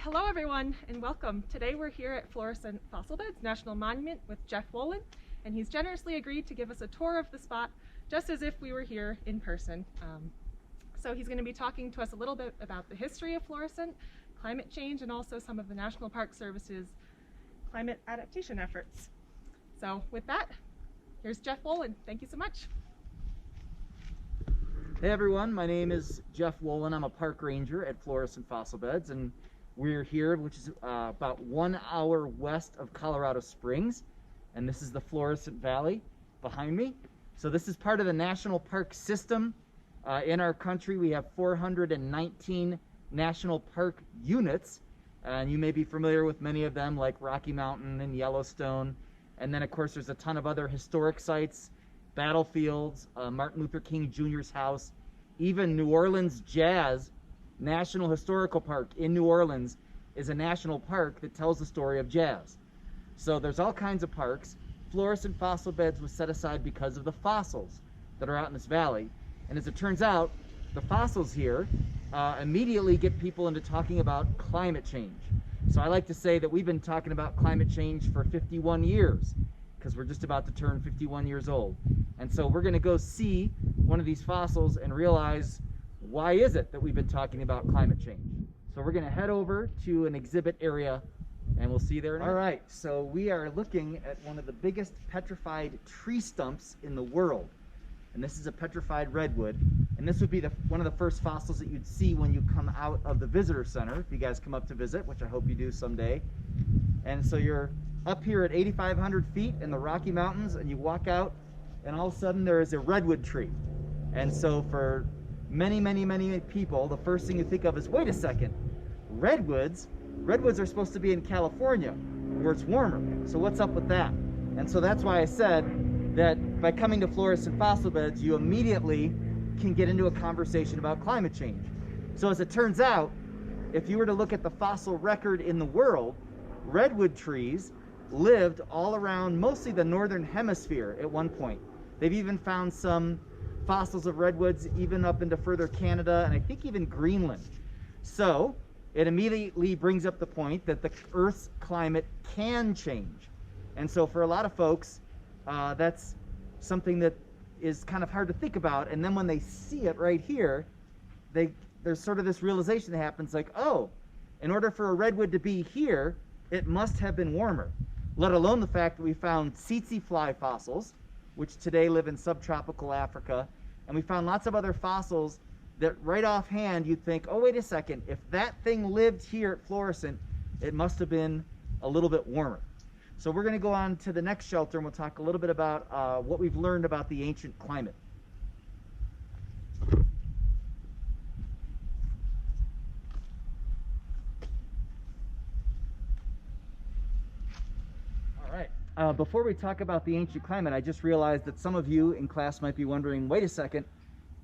Hello everyone and welcome. Today we're here at Florissant Fossil Beds National Monument with Jeff Wolin, and he's generously agreed to give us a tour of the spot just as if we were here in person. So he's going to be talking to us a little bit about the history of Florissant, climate change, and also some of the National Park Service's climate adaptation efforts. So with that, here's Jeff Wolin. Thank you so much. Hey everyone, my name is Jeff Wolin. I'm a park ranger at Florissant Fossil Beds, and we're here, which is about 1 hour west of Colorado Springs, and this is the Florissant Valley behind me. So this is part of the national park system. In our country, we have 419 national park units, and you may be familiar with many of them, like Rocky Mountain and Yellowstone. And then, of course, there's a ton of other historic sites, battlefields, Martin Luther King Jr.'s house, even New Orleans Jazz National Historical Park in New Orleans is a national park that tells the story of jazz. So there's all kinds of parks. Florissant Fossil Beds was set aside because of the fossils that are out in this valley. And as it turns out, the fossils here immediately get people into talking about climate change. So I like to say that we've been talking about climate change for 51 years because we're just about to turn 51 years old. And so we're going to go see one of these fossils and realize, why is it that we've been talking about climate change? So we're going to head over to an exhibit area and we'll see you there in a minute. All right, so we are looking at one of the biggest petrified tree stumps in the world. And this is a petrified redwood. And this would be one of the first fossils that you'd see when you come out of the visitor center, if you guys come up to visit, which I hope you do someday. And so you're up here at 8,500 feet in the Rocky Mountains, and you walk out, and all of a sudden there is a redwood tree. And so for many people, the first thing you think of is, wait a second, redwoods are supposed to be in California where it's warmer, so what's up with that? And so that's why I said that by coming to Florissant Fossil Beds, you immediately can get into a conversation about climate change. So as it turns out, if you were to look at the fossil record in the world, redwood trees lived all around mostly the northern hemisphere at one point. They've even found some fossils of redwoods even up into further Canada, and I think even Greenland. So it immediately brings up the point that the Earth's climate can change. And so for a lot of folks, that's something that is kind of hard to think about. And then when they see it right here, there's sort of this realization that happens, like, oh, in order for a redwood to be here, it must have been warmer. Let alone the fact that we found tsetse fly fossils, which today live in subtropical Africa, and we found lots of other fossils that right offhand you'd think, oh, wait a second, if that thing lived here at Florissant, it must have been a little bit warmer. So we're going to go on to the next shelter, and we'll talk a little bit about what we've learned about the ancient climate. Before we talk about the ancient climate, I just realized that some of you in class might be wondering, wait a second,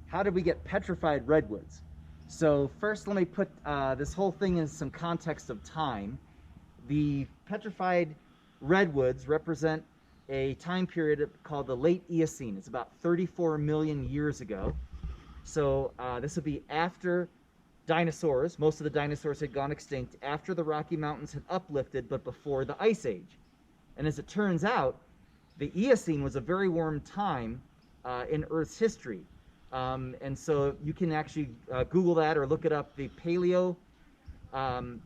how did we get petrified redwoods? So first, let me put this whole thing in some context of time. The petrified redwoods represent a time period called the late Eocene. It's about 34 million years ago. So this would be after dinosaurs. Most of the dinosaurs had gone extinct, after the Rocky Mountains had uplifted, but before the Ice Age. And as it turns out, the Eocene was a very warm time in Earth's history. And so you can actually Google that or look it up. The Paleo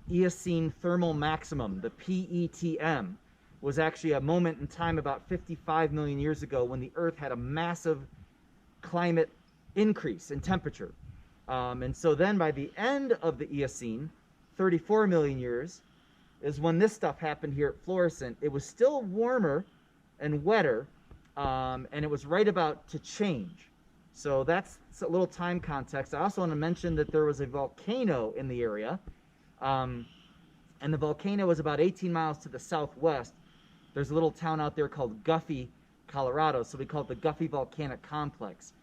Eocene Thermal Maximum, the PETM, was actually a moment in time about 55 million years ago when the Earth had a massive climate increase in temperature. And so then by the end of the Eocene, 34 million years, is when this stuff happened here at Florissant. It was still warmer and wetter, and it was right about to change. So that's a little time context. I also want to mention that there was a volcano in the area, and the volcano was about 18 miles to the southwest. There's a little town out there called Guffey, Colorado, so we call it the Guffey Volcanic Complex.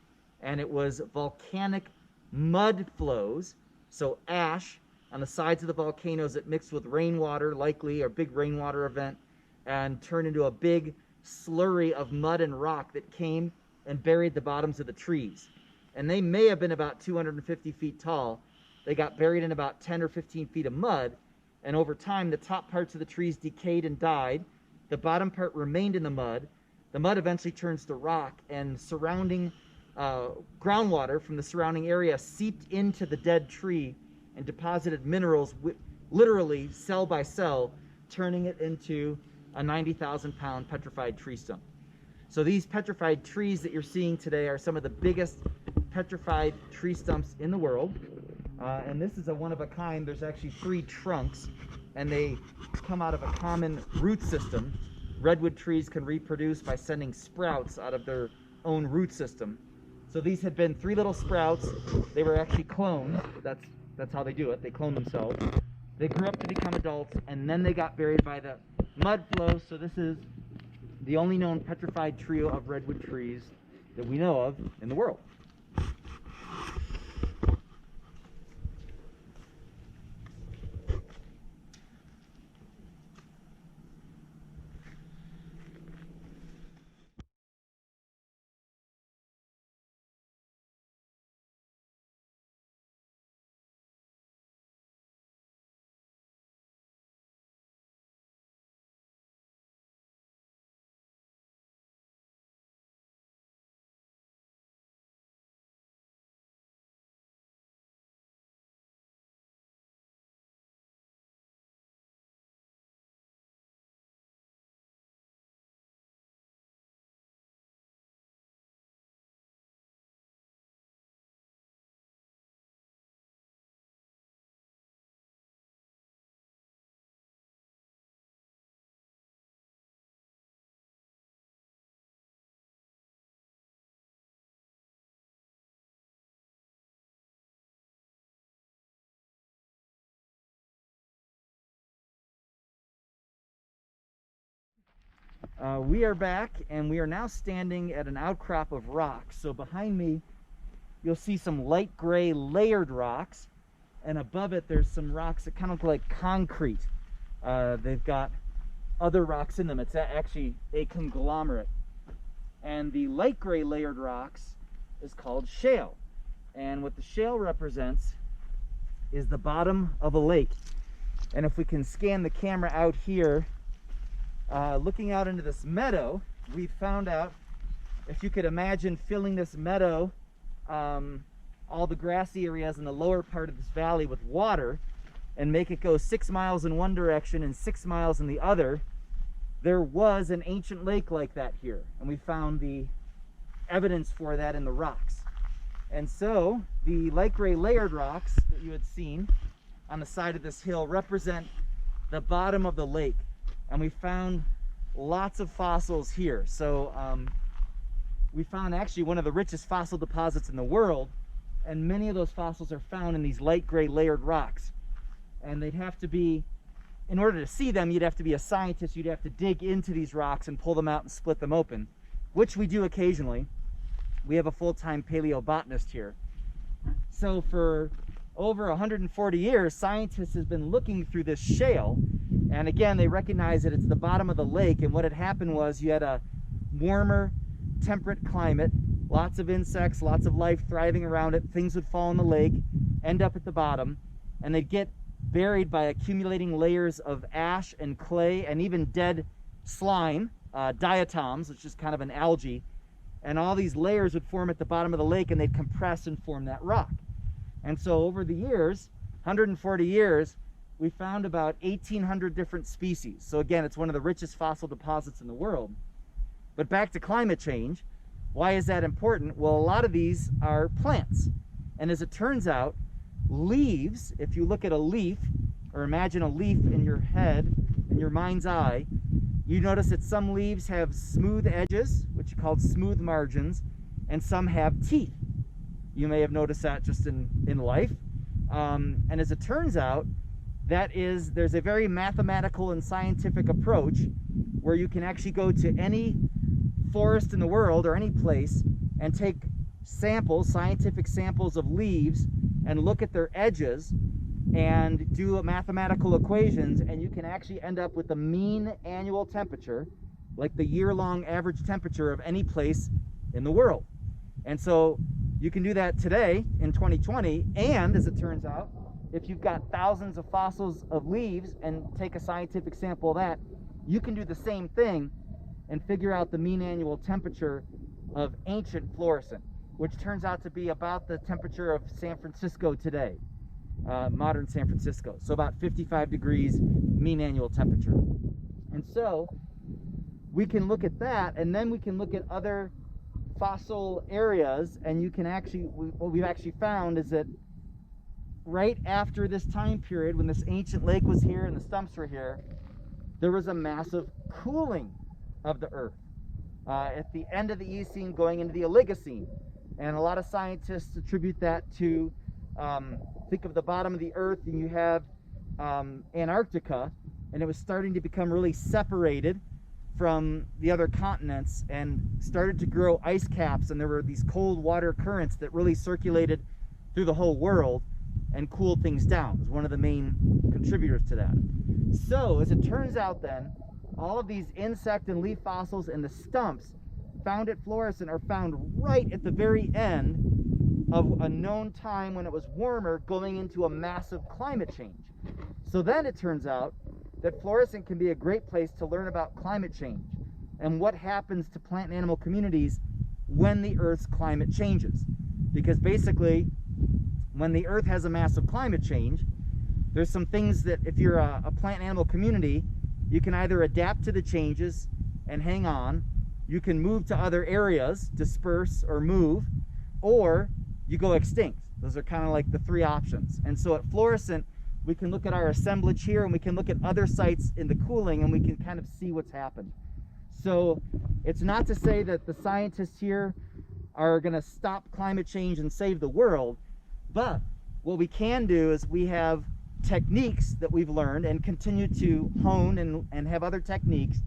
And it was volcanic mud flows, so ash on the sides of the volcanoes that mixed with rainwater, likely, or big rainwater event, and turned into a big slurry of mud and rock that came and buried the bottoms of the trees. And they may have been about 250 feet tall. They got buried in about 10 or 15 feet of mud, and over time the top parts of the trees decayed and died. The bottom part remained in the mud. The mud eventually turns to rock, and surrounding groundwater from the surrounding area seeped into the dead tree and deposited minerals, literally cell by cell, turning it into a 90,000-pound petrified tree stump. So these petrified trees that you're seeing today are some of the biggest petrified tree stumps in the world. And this is a one-of-a-kind. There's actually 3 trunks, and they come out of a common root system. Redwood trees can reproduce by sending sprouts out of their own root system. So these had been 3 little sprouts. They were actually cloned. That's how they do it. They clone themselves. They grew up to become adults, and then they got buried by the mud flow. So this is the only known petrified trio of redwood trees that we know of in the world. We are back, and we are now standing at an outcrop of rocks. So behind me, you'll see some light gray layered rocks, and above it there's some rocks that kind of look like concrete. They've got other rocks in them. It's actually a conglomerate. And the light gray layered rocks is called shale. And what the shale represents is the bottom of a lake. And if we can scan the camera out here, looking out into this meadow, we found out, if you could imagine filling this meadow, all the grassy areas in the lower part of this valley with water, and make it go 6 miles in one direction and 6 miles in the other, there was an ancient lake like that here. And we found the evidence for that in the rocks. And so the light gray layered rocks that you had seen on the side of this hill represent the bottom of the lake. And we found lots of fossils here. So we found actually one of the richest fossil deposits in the world, and many of those fossils are found in these light gray layered rocks. And they'd have to be, in order to see them, you'd have to be a scientist. You'd have to dig into these rocks and pull them out and split them open, which we do occasionally. We have a full-time paleobotanist here. So for over 140 years, scientists have been looking through this shale, and again, they recognize that it's the bottom of the lake. And what had happened was you had a warmer, temperate climate, lots of insects, lots of life thriving around it. Things would fall in the lake, end up at the bottom, and they'd get buried by accumulating layers of ash and clay and even dead slime, diatoms, which is kind of an algae. And all these layers would form at the bottom of the lake, and they'd compress and form that rock. And so over the years, 140 years, we found about 1,800 different species. So again, it's one of the richest fossil deposits in the world. But back to climate change, why is that important? Well, a lot of these are plants. And as it turns out, leaves, if you look at a leaf, or imagine a leaf in your head, in your mind's eye, you notice that some leaves have smooth edges, which are called smooth margins, and some have teeth. You may have noticed that just in life. And as it turns out, there's a very mathematical and scientific approach where you can actually go to any forest in the world or any place and take samples, scientific samples of leaves, and look at their edges and do mathematical equations, and you can actually end up with the mean annual temperature, like the year-long average temperature of any place in the world. And so you can do that today in 2020, and as it turns out, if you've got thousands of fossils of leaves and take a scientific sample of that, you can do the same thing and figure out the mean annual temperature of ancient Florissant, which turns out to be about the temperature of San Francisco today, modern San Francisco. So about 55 degrees mean annual temperature. And so we can look at that, and then we can look at other fossil areas, and you can actually, what we've actually found is that right after this time period, when this ancient lake was here and the stumps were here, there was a massive cooling of the earth at the end of the Eocene going into the Oligocene. And a lot of scientists attribute that to, think of the bottom of the earth, and you have Antarctica, and it was starting to become really separated from the other continents and started to grow ice caps, and there were these cold water currents that really circulated through the whole world and cooled things down. It was one of the main contributors to that. So as it turns out then, all of these insect and leaf fossils and the stumps found at Florissant are found right at the very end of a known time when it was warmer, going into a massive climate change. So then it turns out that Florissant can be a great place to learn about climate change and what happens to plant and animal communities when the Earth's climate changes. Because basically, when the Earth has a massive climate change, there's some things that if you're a plant and animal community, you can either adapt to the changes and hang on, you can move to other areas, disperse or move, or you go extinct. Those are kind of like the three options. And so at Florissant, we can look at our assemblage here, and we can look at other sites in the cooling, and we can kind of see what's happened. So it's not to say that the scientists here are going to stop climate change and save the world, but what we can do is we have techniques that we've learned and continue to hone and have other techniques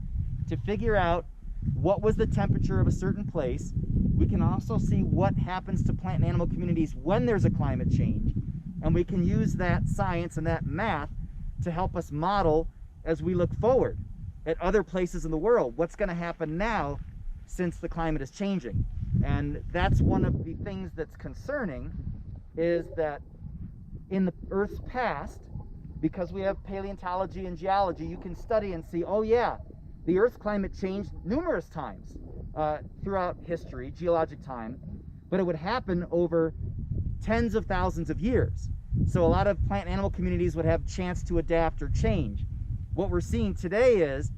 to figure out what was the temperature of a certain place. We can also see what happens to plant and animal communities when there's a climate change, and we can use that science and that math to help us model as we look forward at other places in the world. What's going to happen now since the climate is changing? And that's one of the things that's concerning, is that in the Earth's past, because we have paleontology and geology, you can study and see, oh yeah, the Earth's climate changed numerous times throughout history, geologic time, but it would happen over tens of thousands of years. So a lot of plant and animal communities would have chance to adapt or change. What we're seeing today is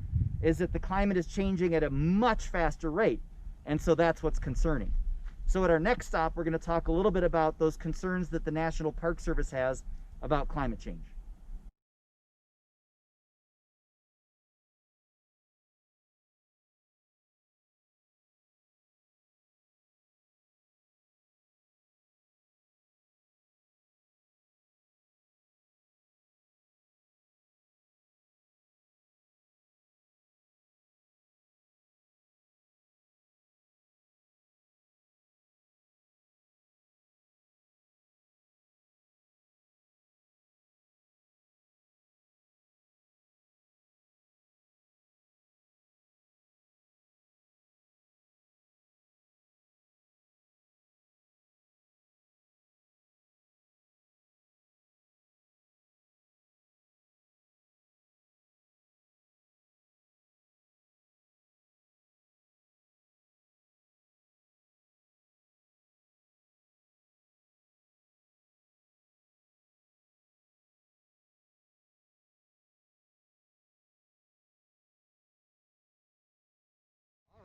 that the climate is changing at a much faster rate, and so that's what's concerning. So at our next stop, we're going to talk a little bit about those concerns that the National Park Service has about climate change.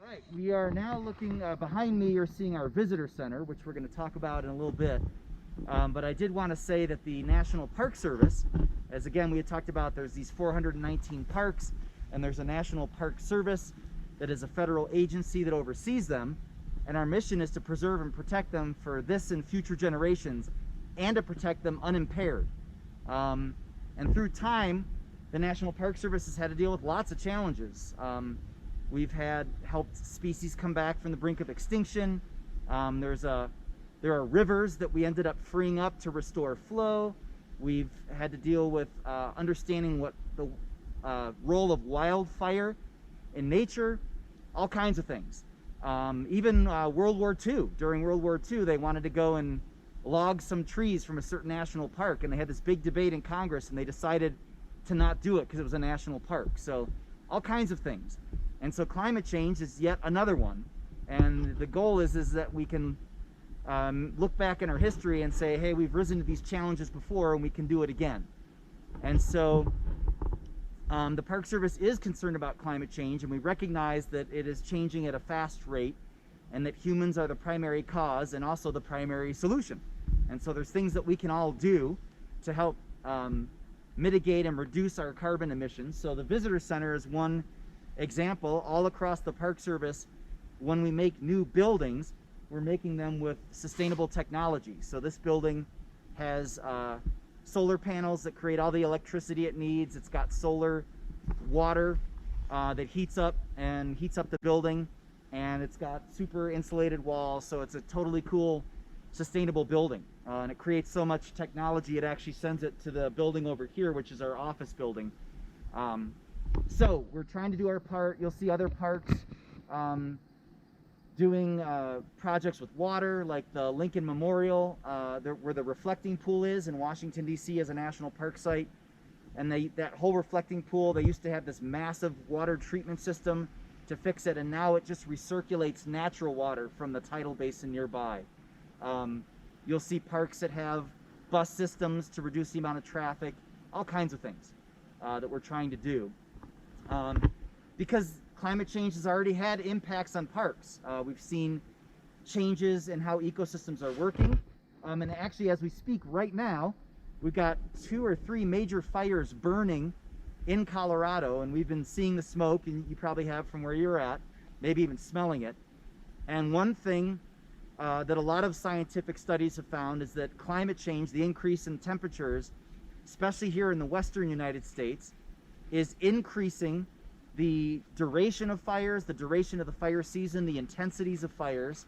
Right, we are now looking behind me. You're seeing our visitor center, which we're going to talk about in a little bit. But I did want to say that the National Park Service, as again we had talked about, there's these 419 parks, and there's a National Park Service that is a federal agency that oversees them. And our mission is to preserve and protect them for this and future generations, and to protect them unimpaired. And through time, the National Park Service has had to deal with lots of challenges. We've had helped species come back from the brink of extinction. There are rivers that we ended up freeing up to restore flow. We've had to deal with understanding what the role of wildfire in nature, all kinds of things. Even World War II. During World War II, they wanted to go and log some trees from a certain national park, and they had this big debate in Congress, and they decided to not do it because it was a national park. So all kinds of things. And so climate change is yet another one. And the goal is that we can look back in our history and say, hey, we've risen to these challenges before and we can do it again. And so the Park Service is concerned about climate change, and we recognize that it is changing at a fast rate and that humans are the primary cause and also the primary solution. And so there's things that we can all do to help mitigate and reduce our carbon emissions. So the visitor center is one example. All across the Park Service, when we make new buildings, we're making them with sustainable technology. So this building has solar panels that create all the electricity it needs. It's got solar water that heats up the building, and it's got super insulated walls. So it's a totally cool, sustainable building. And it creates so much technology, it actually sends it to the building over here, which is our office building. So we're trying to do our part. You'll see other parks doing projects with water, like the Lincoln Memorial, where the reflecting pool is in Washington, D.C. as a national park site. And that whole reflecting pool, they used to have this massive water treatment system to fix it, and now it just recirculates natural water from the tidal basin nearby. You'll see parks that have bus systems to reduce the amount of traffic, all kinds of things that we're trying to do. Because climate change has already had impacts on parks. We've seen changes in how ecosystems are working. And actually, as we speak right now, we've got 2 or 3 major fires burning in Colorado, and we've been seeing the smoke, and you probably have from where you're at, maybe even smelling it. And one thing that a lot of scientific studies have found is that climate change, the increase in temperatures, especially here in the western United States, is increasing the duration of fires, the duration of the fire season, the intensities of fires.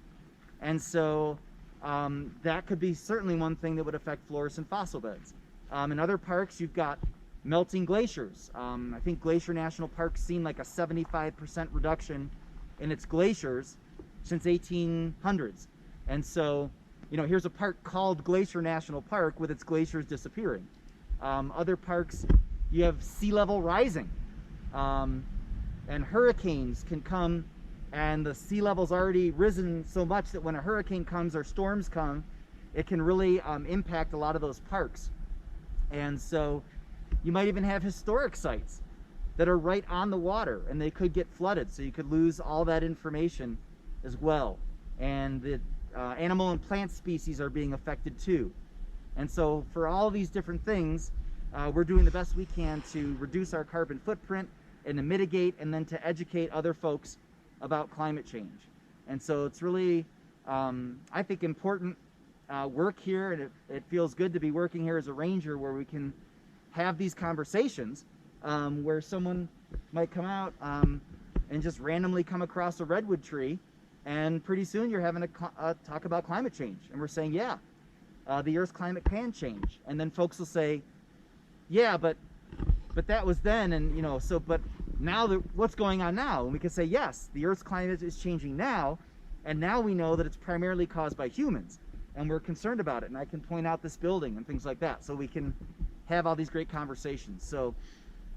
And so that could be certainly one thing that would affect Florissant fossil beds. In other parks, you've got melting glaciers. I think Glacier National Park's seen like a 75% reduction in its glaciers since 1800s. And so, you know, here's a park called Glacier National Park with its glaciers disappearing. Other parks, you have sea level rising. And hurricanes can come, and the sea level's already risen so much that when a hurricane comes or storms come, it can really impact a lot of those parks. And so you might even have historic sites that are right on the water, and they could get flooded, so you could lose all that information as well. And the animal and plant species are being affected too. And so for all of these different things, we're doing the best we can to reduce our carbon footprint and to mitigate, and then to educate other folks about climate change. And so it's really, I think, important work here, and it feels good to be working here as a ranger, where we can have these conversations where someone might come out and just randomly come across a redwood tree, and pretty soon you're having a talk about climate change, and we're saying, yeah, the Earth's climate can change. And then folks will say, yeah, but that was then, and you know, so but now what's going on now? And we can say, yes, the Earth's climate is changing now, and now we know that it's primarily caused by humans, and we're concerned about it. And I can point out this building and things like that, so we can have all these great conversations. So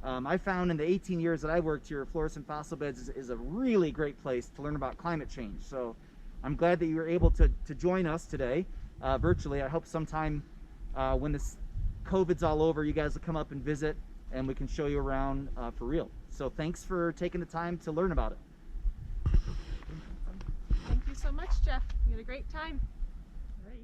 I found in the 18 years that I worked here, Florissant Fossil Beds is a really great place to learn about climate change. So I'm glad that you were able to join us today virtually. I hope sometime when this COVID's all over, you guys will come up and visit, and we can show you around for real. So thanks for taking the time to learn about it. Thank you so much, Jeff. You had a great time. All right.